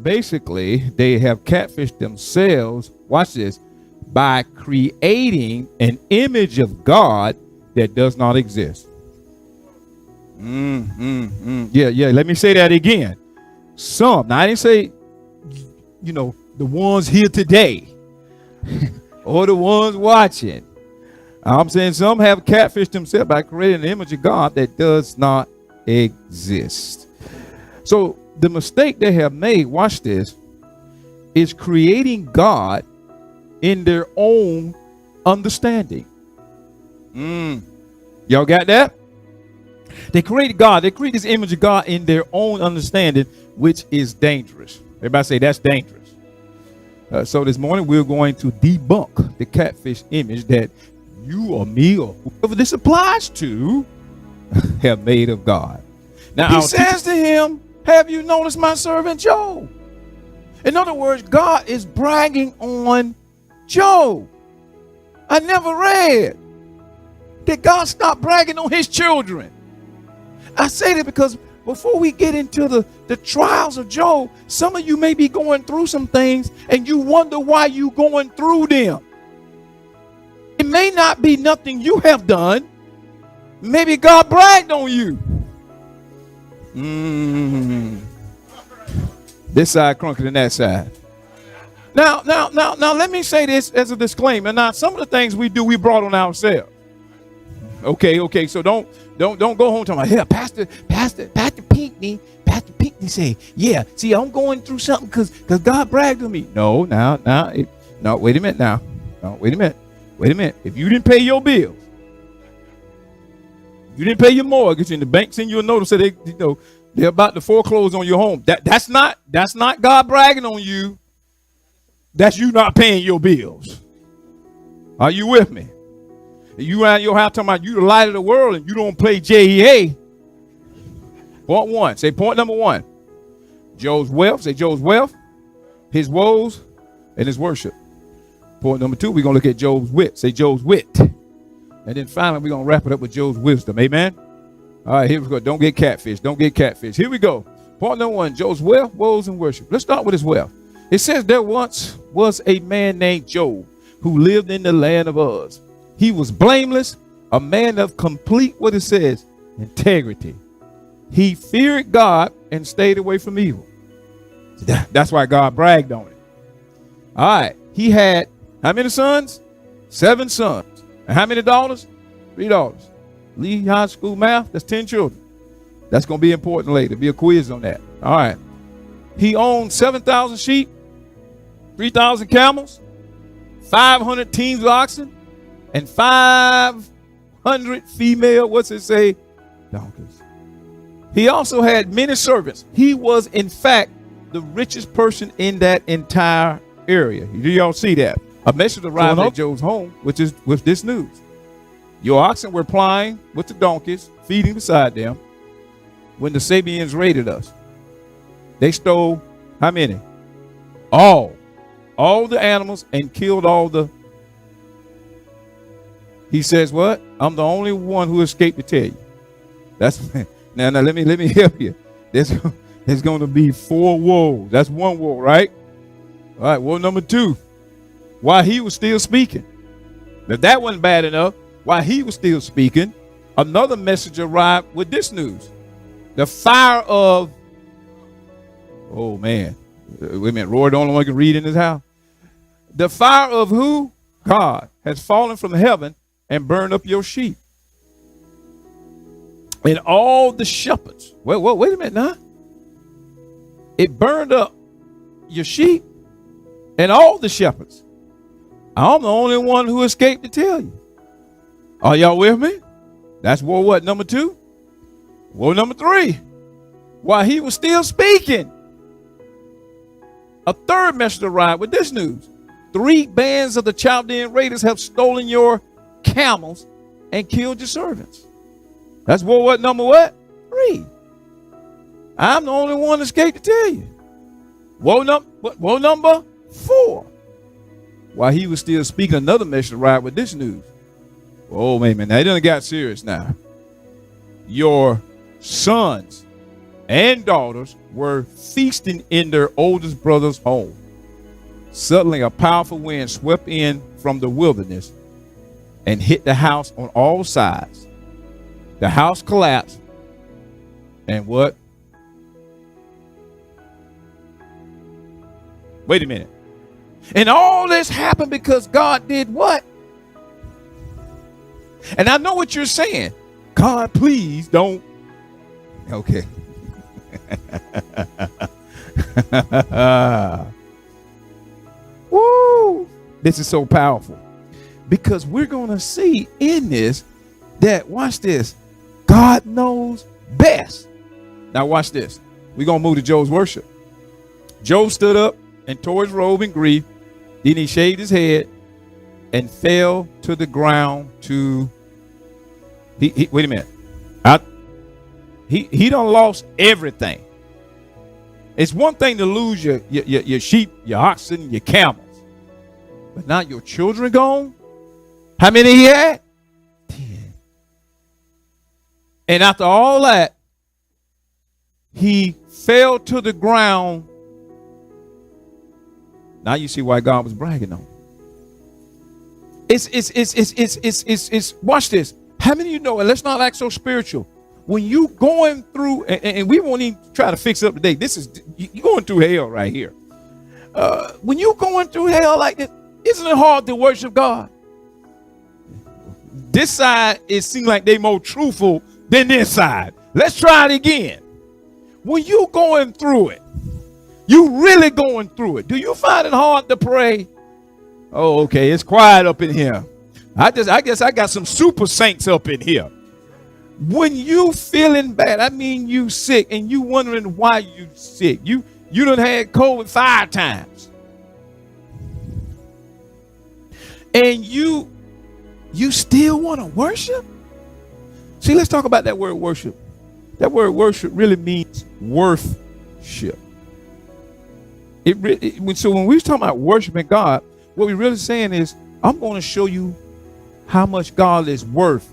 basically, they have catfished themselves. Watch this. By creating an image of God that does not exist. Yeah. Let me say that again. Some. Now, I didn't say, the ones here today or the ones watching. I'm saying some have catfished themselves by creating an image of God that does not exist. So the mistake they have made, watch this, is creating God in their own understanding. Y'all got that? They created God. They create this image of God in their own understanding, which is dangerous. Everybody say that's dangerous. So this morning we're going to debunk the catfish image that you or me or whoever this applies to have made of God. Now he says to him, have you noticed my servant Job? In other words, God is bragging on Job. I never read that God stopped bragging on his children. I say that because before we get into the trials of Job, some of you may be going through some things and you wonder why you going through them. It may not be nothing you have done. Maybe God bragged on you. This side crunker than that side. Now, let me say this as a disclaimer. Now, some of the things we do, we brought on ourselves. Okay. So don't go home talking about, yeah, Pastor Pinckney say, yeah, see, I'm going through something because God bragged on me. No, wait a minute now. No, wait a minute. If you didn't pay your bills, you didn't pay your mortgage, and the bank send you a notice that they're about to foreclose on your home. That's not God bragging on you. That's you not paying your bills. Are you with me? You around your house talking about you the light of the world and you don't play JEA. Point one. Say point number one. Job's wealth. Say Job's wealth, his woes, and his worship. Point number two, we're going to look at Job's wit. Say Job's wit. And then finally, we're going to wrap it up with Job's wisdom. Amen? All right, here we go. Don't get catfish. Here we go. Point number one, Job's wealth, woes, and worship. Let's start with his wealth. It says there once was a man named Job who lived in the land of Uz. He was blameless, a man of complete, what it says, integrity. He feared God and stayed away from evil. That's why God bragged on it. All right. He had how many sons? 7 sons. And how many daughters? 3 daughters. Lee High School math, that's 10 children. That's going to be important later. Be a quiz on that. All right. He owned 7,000 sheep, 3,000 camels, 500 teams of oxen, and 500 female, what's it say? Donkeys. He also had many servants. He was, in fact, the richest person in that entire area. Do y'all see that? A message arrived at Job's home, with this news. Your oxen were plying with the donkeys, feeding beside them, when the Sabians raided us. They stole how many? All the animals and killed all the. He says, what? I'm the only one who escaped to tell you. That's now let me help you. There's going to be 4 woes. That's 1 woe, right? All right, woe number 2. While he was still speaking. If that wasn't bad enough, while he was still speaking, another message arrived with this news. The fire of, oh man, wait a minute, Roy the only one can read in his house. The fire of who? God has fallen from heaven and burned up your sheep. And all the shepherds. Wait a minute now. It burned up your sheep and all the shepherds. I'm the only one who escaped to tell you. Are y'all with me? That's woe what? Number 2? Woe number 3. While he was still speaking, a third message arrived with this news. 3 bands of the Chaldean raiders have stolen your camels and killed your servants. That's woe what? Number what? 3. I'm the only one that escaped to tell you. Woe number 4. While he was still speaking, another message arrived with this news. Oh, man, now it done got serious now. Your sons and daughters were feasting in their oldest brother's home. Suddenly, a powerful wind swept in from the wilderness and hit the house on all sides. The house collapsed. And what? Wait a minute. And all this happened because God did what? And I know what you're saying. God, please don't. Okay. Woo! This is so powerful. Because we're going to see in this that, watch this, God knows best. Now watch this. We're going to move to Job's worship. Job stood up and tore his robe in grief. Then he shaved his head and fell to the ground to... wait a minute. He done lost everything. It's one thing to lose your sheep, your oxen, your camels. But now your children gone? How many he had? 10. And after all that, he fell to the ground. Now you see why God was bragging on him. It's watch this. How many of you know, and let's not act so spiritual. When you going through, and we won't even try to fix it up today. This is, you going through hell right here. When you going through hell like this, isn't it hard to worship God? This side, it seems like they more truthful than this side. Let's try it again. When you going through it, you really going through it, do you find it hard to pray? Oh, okay, it's quiet up in here. I guess I got some super saints up in here. When you feeling bad, I mean you sick, and you wondering why you sick. You done had COVID 5 times. And you still want to worship? See, let's talk about that word worship. That word worship really means worthship. So when we're talking about worshiping God, what we're really saying is, I'm going to show you how much God is worth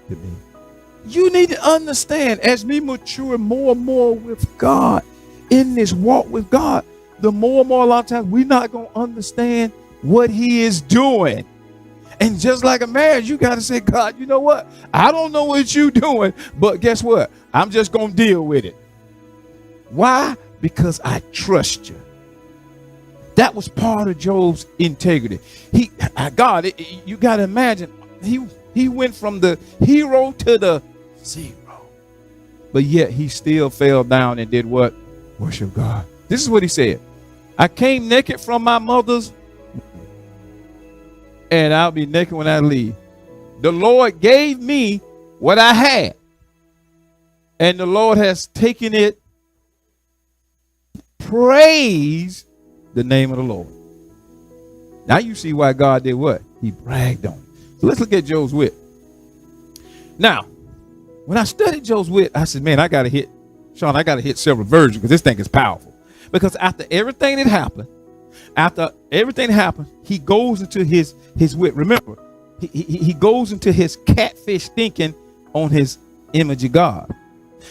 to me. You need to understand, as we mature more and more with God, in this walk with God, the more and more a lot of times we're not going to understand what he is doing. And just like a marriage, you got to say, God, you know what? I don't know what you're doing, but guess what? I'm just going to deal with it. Why? Because I trust you. That was part of Job's integrity. You got to imagine, he went from the hero to the zero. But yet he still fell down and did what? Worship God. This is what he said. I came naked from my mother's, and I'll be naked when I leave. The Lord gave me what I had, and the Lord has taken it. Praise the name of the Lord. Now you see why God did what? He bragged on it. So let's look at Job's wit. Now, when I studied Job's wit, I said, man, I got to hit several versions because this thing is powerful. Because after everything that happened, he goes into his wit. Remember, he goes into his catfish thinking on his image of God.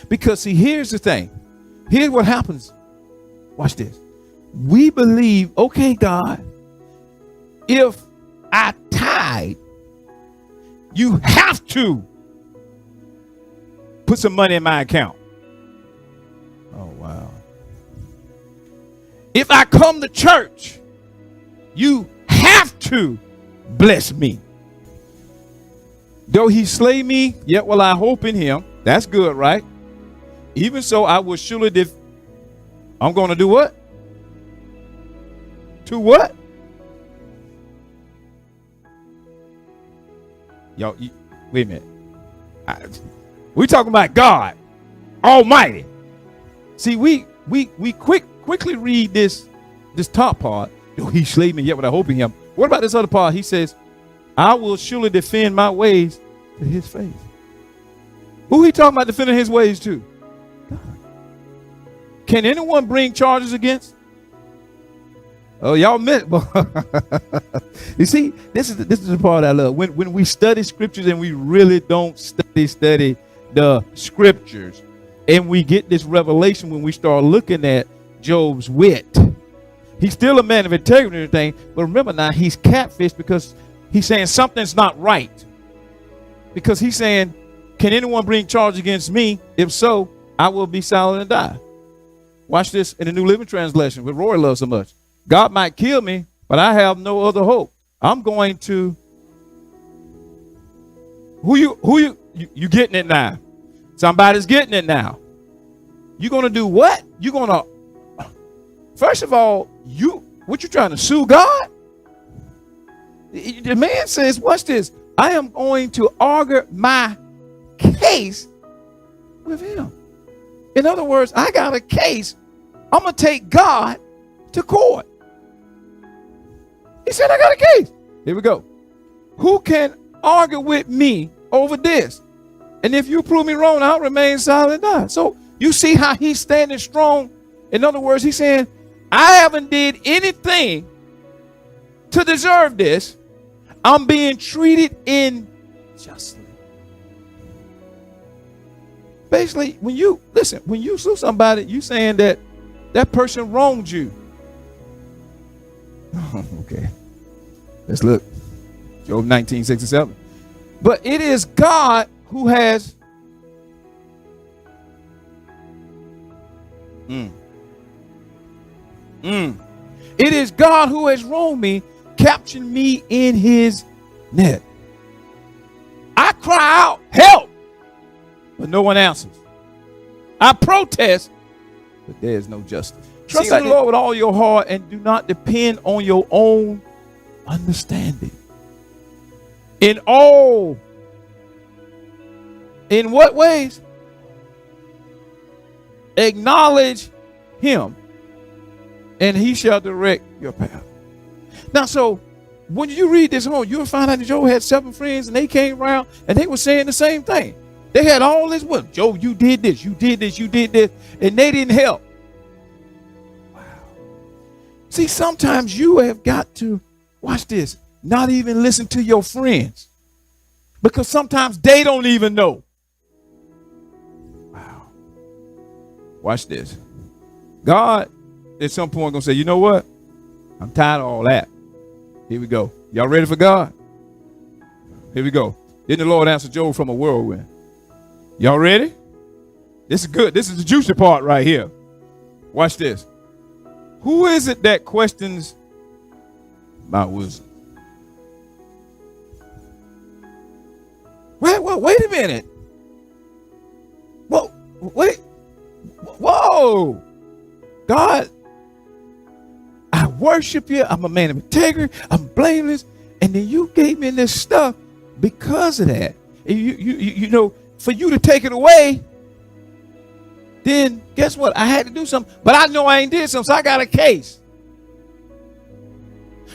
Because see, here's the thing. Here's what happens. Watch this. We believe, okay, God, if I tithe, you have to put some money in my account. Oh, wow. If I come to church, you have to bless me. Though he slay me, yet will I hope in him. That's good, right? Even so, I will surely I'm going to do what? To what? Yo, wait a minute. We're talking about God Almighty. See, we quickly read this top part. Though he slay me, yet would I hope in him. What about this other part? He says, I will surely defend my ways to his face. Who he talking about defending his ways to? God. Can anyone bring charges against? Oh, y'all meant. You see, this is the part I love. When we study scriptures and we really don't study the scriptures, And we get this revelation when we start looking at Job's wit. He's still a man of integrity and everything, but remember now, he's catfished because he's saying something's not right. Because he's saying, can anyone bring charge against me? If so, I will be silent and die. Watch this in the New Living Translation, what Roy loves so much. God might kill me, but I have no other hope. I'm going to. You getting it now? Somebody's getting it now. You're gonna do what? You're gonna. First of all, what you trying to sue God? The man says, watch this. I am going to argue my case with him. In other words, I got a case. I'm going to take God to court. He said, I got a case. Here we go. Who can argue with me over this? And if you prove me wrong, I'll remain silent and die. So you see how he's standing strong. In other words, he's saying, I haven't did anything to deserve this. I'm being treated unjustly. Basically, when you sue somebody, you saying that that person wronged you. Okay. Let's look. Job 19:6-7. But it is God who has It is God who has wronged me, captured me in his net. I cry out, help, but no one answers. I protest, but there is no justice. Trust in the Lord with all your heart and do not depend on your own understanding. In what ways? Acknowledge him, and he shall direct your path. Now, so when you read this whole, you'll find out that Job had 7 friends, and they came around, and they were saying the same thing. They had all this, well, Job, you did this, you did this, you did this, and they didn't help. Wow. See, sometimes you have got to, watch this, not even listen to your friends, because sometimes they don't even know. Wow. Watch this. God at some point gonna say, you know what? I'm tired of all that. Here we go. Y'all ready for God? Here we go. Then the Lord answered Job from a whirlwind. Y'all ready? This is good. This is the juicy part right here. Watch this. Who is it that questions my wisdom? Wait a minute. Whoa, wait. Whoa. God, I worship you. I'm a man of integrity. I'm blameless. And then you gave me this stuff because of that. And you know, for you to take it away, then guess what? I had to do something. But I know I ain't did something, so I got a case.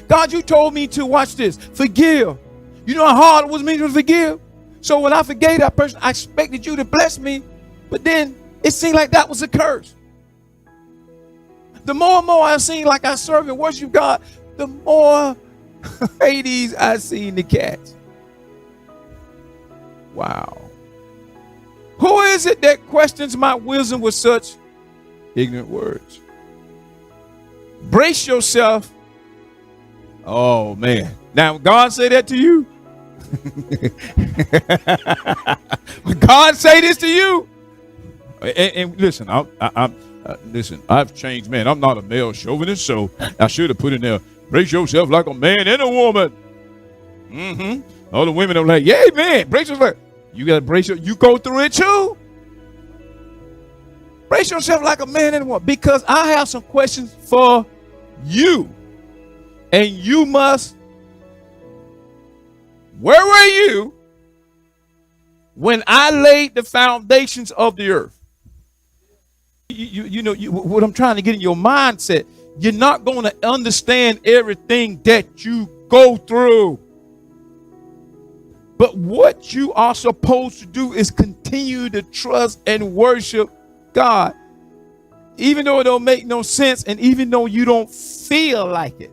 God, you told me to, watch this, forgive. You know how hard it was me to forgive? So when I forgave that person, I expected you to bless me. But then it seemed like that was a curse. The more and more I seen like I serve and worship God, the more Hades I seen the cats. Wow. Who is it that questions my wisdom with such ignorant words? Brace yourself. Oh, man. Now, God say that to you? When God say this to you? And listen, listen, I've changed, man. I'm not a male chauvinist, so I should have put in there, brace yourself like a man and a woman. All the women are like, yeah, man, brace yourself. You got to brace yourself. You go through it too. Brace yourself like a man and a woman, because I have some questions for you. And you must, where were you when I laid the foundations of the earth? You know what I'm trying to get in your mindset. You're not going to understand everything that you go through. But what you are supposed to do is continue to trust and worship God, even though it don't make no sense, and even though you don't feel like it.